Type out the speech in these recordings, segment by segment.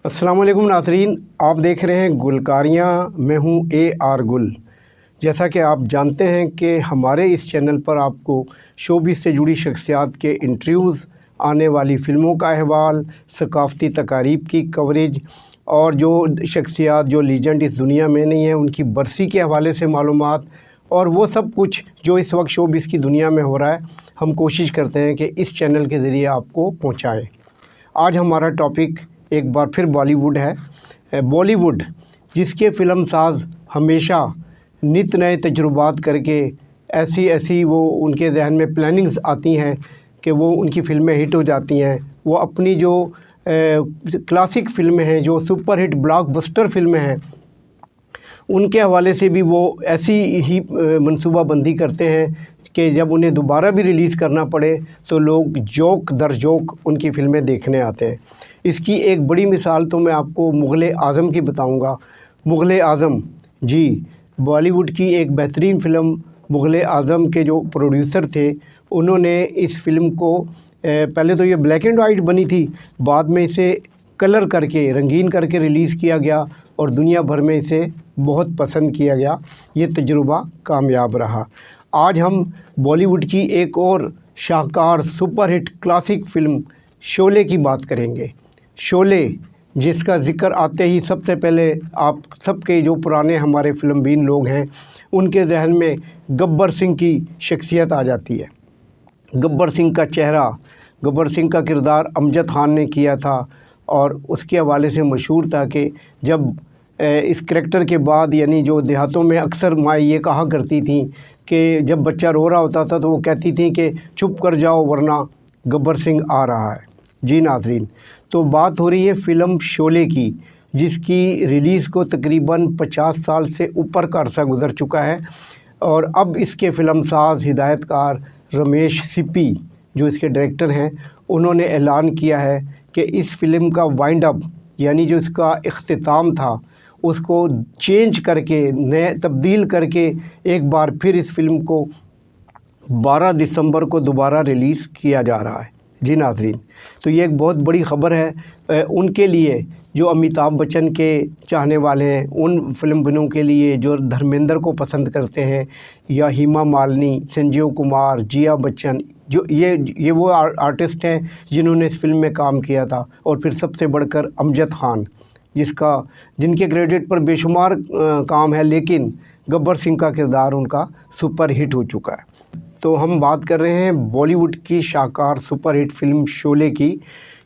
अस्सलाम वालेकुम नाज़रीन, आप देख रहे हैं गुलकारियाँ। मैं हूँ AR गुल। जैसा कि आप जानते हैं कि हमारे इस चैनल पर आपको शोबिस से जुड़ी शख्सियात के इंटरव्यूज़, आने वाली फ़िल्मों का अहवाल, सकाफ़ती तकारीब की कवरेज और जो शख्सियात जो लीजेंड इस दुनिया में नहीं है उनकी बरसी के हवाले से मालूमात और वो सब कुछ जो इस वक्त शोबिस की दुनिया में हो रहा है, हम कोशिश करते हैं कि इस चैनल के ज़रिए आपको पहुँचाएँ। आज हमारा टॉपिक एक बार फिर बॉलीवुड है। बॉलीवुड जिसके फ़िल्म साज हमेशा नित नए तजुर्बात करके ऐसी वो उनके जहन में प्लानिंग्स आती हैं कि वो उनकी फ़िल्में हिट हो जाती हैं। वो अपनी जो क्लासिक फ़िल्में हैं, जो सुपर हिट ब्लॉकबस्टर फ़िल्में हैं, उनके हवाले से भी वो ऐसी ही मनसूबाबंदी करते हैं कि जब उन्हें दोबारा भी रिलीज़ करना पड़े तो लोग जोक दर जोक उनकी फ़िल्में देखने आते हैं। इसकी एक बड़ी मिसाल तो मैं आपको मुग़ल आज़म की बताऊंगा। मुग़ल आज़म जी, बॉलीवुड की एक बेहतरीन फ़िल्म। मुग़ल आज़म के जो प्रोड्यूसर थे उन्होंने इस फ़िल्म को पहले तो ये ब्लैक एंड वाइट बनी थी, बाद में इसे कलर करके रंगीन करके रिलीज़ किया गया और दुनिया भर में इसे बहुत पसंद किया गया। ये तजुर्बा कामयाब रहा। आज हम बॉलीवुड की एक और शाहकार सुपरहिट क्लासिक फ़िल्म शोले की बात करेंगे। शोले जिसका ज़िक्र आते ही सबसे पहले आप सबके जो पुराने हमारे फ़िल्मबीन लोग हैं उनके जहन में गब्बर सिंह की शख्सियत आ जाती है। गब्बर सिंह का चेहरा, गब्बर सिंह का किरदार अमजद ख़ान ने किया था और उसके हवाले से मशहूर था कि जब इस करैक्टर के बाद यानी जो देहातों में अक्सर माँ ये कहा करती थी कि जब बच्चा रो रहा होता था तो वो कहती थी कि चुप कर जाओ वरना गब्बर सिंह आ रहा है। जी नाज़रीन, तो बात हो रही है फ़िल्म शोले की, जिसकी रिलीज़ को तकरीबन 50 साल से ऊपर का अरसा गुज़र चुका है और अब इसके फ़िल्म साज हिदायतकार रमेश सिप्पी जो इसके डायरेक्टर हैं, उन्होंने ऐलान किया है कि इस फ़िल्म का वाइंड अप यानी जो इसका इख्तिताम था उसको चेंज करके नए तब्दील करके एक बार फिर इस फ़िल्म को 12 दिसंबर को दोबारा रिलीज़ किया जा रहा है। जी नाज़रीन, तो ये एक बहुत बड़ी ख़बर है उनके लिए जो अमिताभ बच्चन के चाहने वाले हैं, उन फिल्म के लिए जो धर्मेंद्र को पसंद करते हैं, या हेमा मालिनी, संजीव कुमार, जिया बच्चन, जो ये वो आर्टिस्ट हैं जिन्होंने इस फिल्म में काम किया था। और फिर सबसे बढ़कर अमजद ख़ान जिनके क्रेडिट पर बेशुमार काम है, लेकिन गब्बर सिंह का किरदार उनका सुपर हिट हो चुका है। तो हम बात कर रहे हैं बॉलीवुड की शाहकार सुपर हिट फ़िल्म शोले की,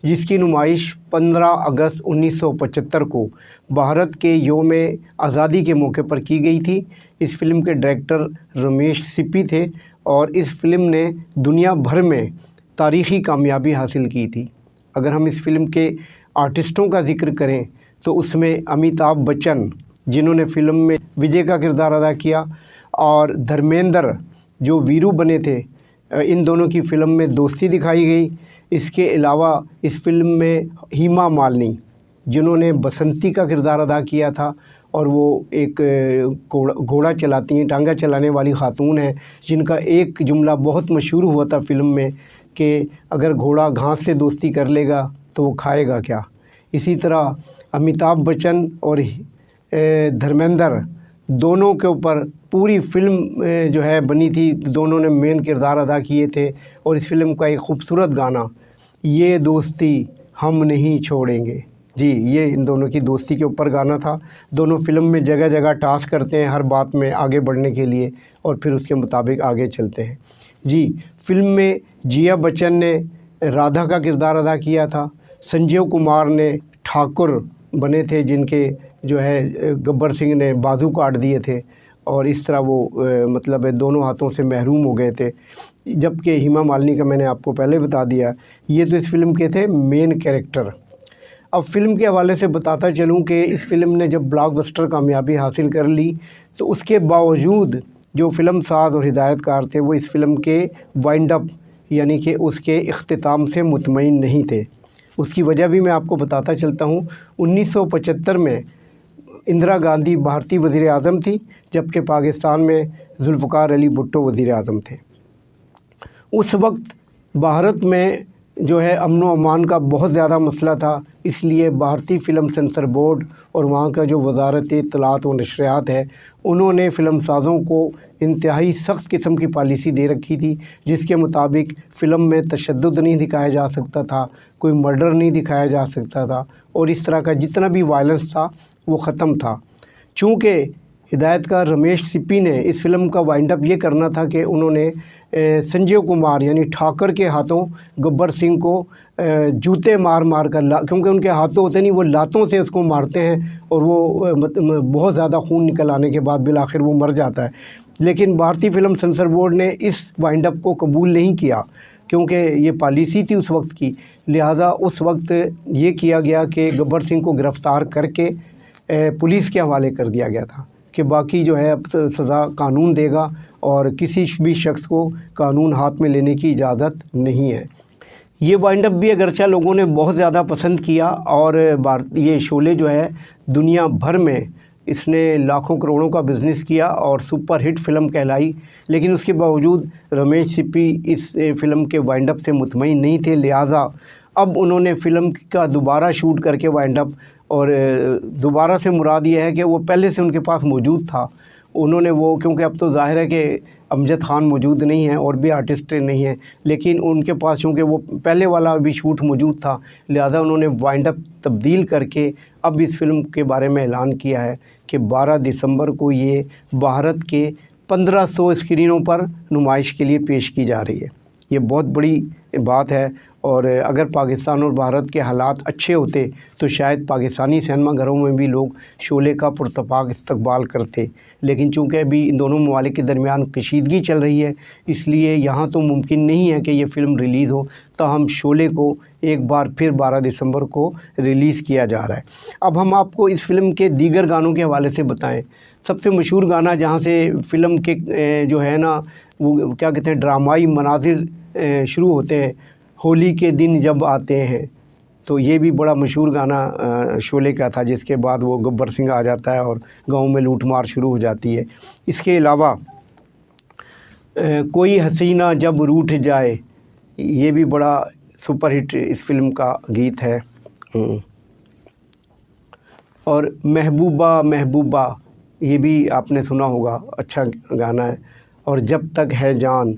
जिसकी नुमाइश 15 अगस्त 1975 को भारत के योम आज़ादी के मौके पर की गई थी। इस फिल्म के डायरेक्टर रमेश सिप्पी थे और इस फिल्म ने दुनिया भर में तारीख़ी कामयाबी हासिल की थी। अगर हम इस फिल्म के आर्टिस्टों का ज़िक्र करें तो उसमें अमिताभ बच्चन जिन्होंने फ़िल्म में विजय का किरदार अदा किया, और धर्मेंद्र जो वीरू बने थे, इन दोनों की फ़िल्म में दोस्ती दिखाई गई। इसके अलावा इस फिल्म में हेमा मालिनी जिन्होंने बसंती का किरदार अदा किया था, और वो एक घोड़ा चलाती हैं, टांगा चलाने वाली ख़ातून है, जिनका एक जुमला बहुत मशहूर हुआ था फ़िल्म में कि अगर घोड़ा घास से दोस्ती कर लेगा तो वो खाएगा क्या। इसी तरह अमिताभ बच्चन और धर्मेंद्र दोनों के ऊपर पूरी फ़िल्म जो है बनी थी, दोनों ने मेन किरदार अदा किए थे। और इस फिल्म का एक खूबसूरत गाना, ये दोस्ती हम नहीं छोड़ेंगे, जी, ये इन दोनों की दोस्ती के ऊपर गाना था। दोनों फिल्म में जगह जगह टास्क करते हैं हर बात में आगे बढ़ने के लिए और फिर उसके मुताबिक आगे चलते हैं। जी, फिल्म में जिया बच्चन ने राधा का किरदार अदा किया था, संजीव कुमार ने ठाकुर बने थे जिनके जो है गब्बर सिंह ने बाजू काट दिए थे, और इस तरह वो मतलब दोनों हाथों से महरूम हो गए थे। जबकि हेमा मालिनी का मैंने आपको पहले बता दिया, ये तो इस फिल्म के थे मेन कैरेक्टर। अब फिल्म के हवाले से बताता चलूँ कि इस फिल्म ने जब ब्लॉकबस्टर कामयाबी हासिल कर ली तो उसके बावजूद जो फ़िल्म साज और हिदायतकार थे वो इस फिल्म के वाइंड अप यानी कि उसके इख्तिताम से मुतमईन नहीं थे। उसकी वजह भी मैं आपको बताता चलता हूँ। 1975 में इंदिरा गांधी भारतीय वज़ीर आज़म थी, जबकि पाकिस्तान में जुल्फ़िकार अली भुट्टो वज़ीर आज़म थे। उस वक्त भारत में जो है अमन व अमान का बहुत ज़्यादा मसला था, इसलिए भारतीय फ़िल्म सेंसर बोर्ड और वहाँ का जो वजारत इत्तलात व नशरियात है, उन्होंने फ़िल्म साज़ों को इंतहाई सख्त किस्म की पॉलिसी दे रखी थी, जिसके मुताबिक फ़िल्म में तशद्दुद नहीं दिखाया जा सकता था, कोई मर्डर नहीं दिखाया जा सकता था, और इस तरह का जितना भी वायलेंस था वो ख़त्म था। चूँकि हिदायतकार रमेश सिप्पी ने इस फ़िल्म का वाइंड अप ये करना था कि उन्होंने संजीव कुमार यानी ठाकर के हाथों गब्बर सिंह को जूते मार मार कर क्योंकि उनके हाथों होते नहीं, वो लातों से उसको मारते हैं और वो बहुत ज़्यादा खून निकल आने के बाद बिल आखिर वो मर जाता है। लेकिन भारतीय फ़िल्म सेंसर बोर्ड ने इस वाइंड अप को कबूल नहीं किया, क्योंकि ये पॉलिसी थी उस वक्त की। लिहाजा उस वक्त ये किया गया कि गब्बर सिंह को गिरफ़्तार करके पुलिस के हवाले कर दिया गया था कि बाकी जो है अब सज़ा कानून देगा और किसी भी शख्स को कानून हाथ में लेने की इजाज़त नहीं है। ये वाइंड अप भी अगरचा लोगों ने बहुत ज़्यादा पसंद किया और ये शोले जो है दुनिया भर में इसने लाखों करोड़ों का बिज़नेस किया और सुपर हिट फ़िल्म कहलाई। लेकिन उसके बावजूद रमेश सिप्पी इस फ़िल्म के वाइंड अप से मुतमईन नहीं थे, लिहाजा अब उन्होंने फ़िल्म का दोबारा शूट करके वाइंड अप, और दोबारा से मुराद ये है कि वो पहले से उनके पास मौजूद था, उन्होंने वो, क्योंकि अब तो ज़ाहिर है कि अमजद खान मौजूद नहीं है और भी आर्टिस्ट नहीं हैं, लेकिन उनके पास चूँकि वो पहले वाला भी शूट मौजूद था, लिहाजा उन्होंने वाइंड अप तब्दील करके अब इस फ़िल्म के बारे में ऐलान किया है कि 12 दिसंबर को ये भारत के 1500 स्क्रीनों पर नुमाइश के लिए पेश की जा रही है। ये बहुत बड़ी बात है, और अगर पाकिस्तान और भारत के हालात अच्छे होते तो शायद पाकिस्तानी सिनेमा घरों में भी लोग शोले का पुरतपाक इस्तकबाल करते। लेकिन चूँकि अभी इन दोनों ममालिक के दरमियान कशीदगी चल रही है, इसलिए यहाँ तो मुमकिन नहीं है कि ये फ़िल्म रिलीज़ हो, ताहम शोले को एक बार फिर 12 दिसंबर को रिलीज़ किया जा रहा है। अब हम आपको इस फ़िल्म के दीगर गानों के हवाले से बताएं। सबसे मशहूर गाना जहाँ से फ़िल्म के जो है ना वो क्या कहते हैं ड्रामाई मनाजिर शुरू होते हैं, होली के दिन जब आते हैं, तो ये भी बड़ा मशहूर गाना शोले का था, जिसके बाद वो गब्बर सिंह आ जाता है और गांव में लूटमार शुरू हो जाती है। इसके अलावा कोई हसीना जब रूठ जाए, ये भी बड़ा सुपरहिट इस फिल्म का गीत है। और महबूबा महबूबा, ये भी आपने सुना होगा, अच्छा गाना है। और जब तक है जान,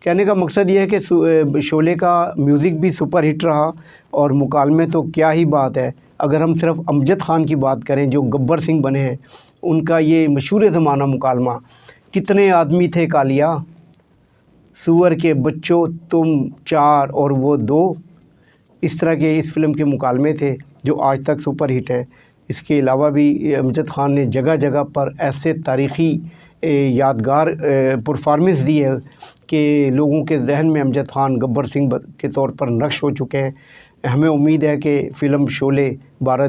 कहने का मकसद ये है कि शोले का म्यूज़िक भी सुपर हिट रहा, और मुकालमे तो क्या ही बात है। अगर हम सिर्फ अमजद खान की बात करें जो गब्बर सिंह बने हैं, उनका ये मशहूर ज़माना मुकालमा, कितने आदमी थे कालिया, सुअर के बच्चों तुम 4 और वो 2, इस तरह के इस फिल्म के मुकालमे थे जो आज तक सुपर हिट हैं। इसके अलावा भी अमजद खान ने जगह जगह पर ऐसे तारीख़ी यादगार परफॉर्मेंस दी है कि लोगों के जहन में अमजद खान गब्बर सिंह के तौर पर नक्श हो चुके हैं। हमें उम्मीद है कि फ़िल्म शोले 12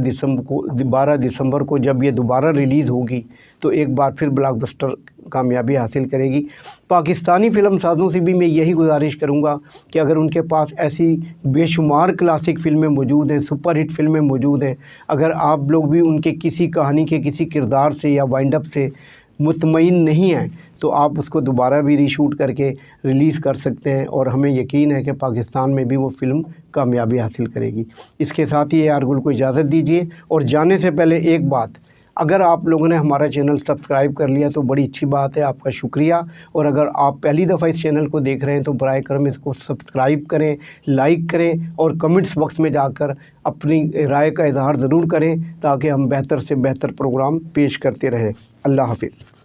दिसंबर को जब ये दोबारा रिलीज़ होगी तो एक बार फिर ब्लॉकबस्टर कामयाबी हासिल करेगी। पाकिस्तानी फ़िल्म साज़ों से भी मैं यही गुजारिश करूँगा कि अगर उनके पास ऐसी बेशुमार क्लासिक फ़िल्में मौजूद हैं, सुपर हिट फ़िल्में मौजूद हैं, अगर आप लोग भी उनके किसी कहानी के किसी किरदार से या वाइंड अप से मुतमईन नहीं हैं, तो आप उसको दोबारा भी रीशूट करके रिलीज़ कर सकते हैं, और हमें यकीन है कि पाकिस्तान में भी वो फ़िल्म कामयाबी हासिल करेगी। इसके साथ ही AR गुल को इजाज़त दीजिए। और जाने से पहले एक बात, अगर आप लोगों ने हमारा चैनल सब्सक्राइब कर लिया तो बड़ी अच्छी बात है, आपका शुक्रिया। और अगर आप पहली दफ़ा इस चैनल को देख रहे हैं तो बराए करम इसको सब्सक्राइब करें, लाइक करें और कमेंट्स बॉक्स में जाकर अपनी राय का इज़हार ज़रूर करें, ताकि हम बेहतर से बेहतर प्रोग्राम पेश करते रहें। अल्लाह हाफ़िज़।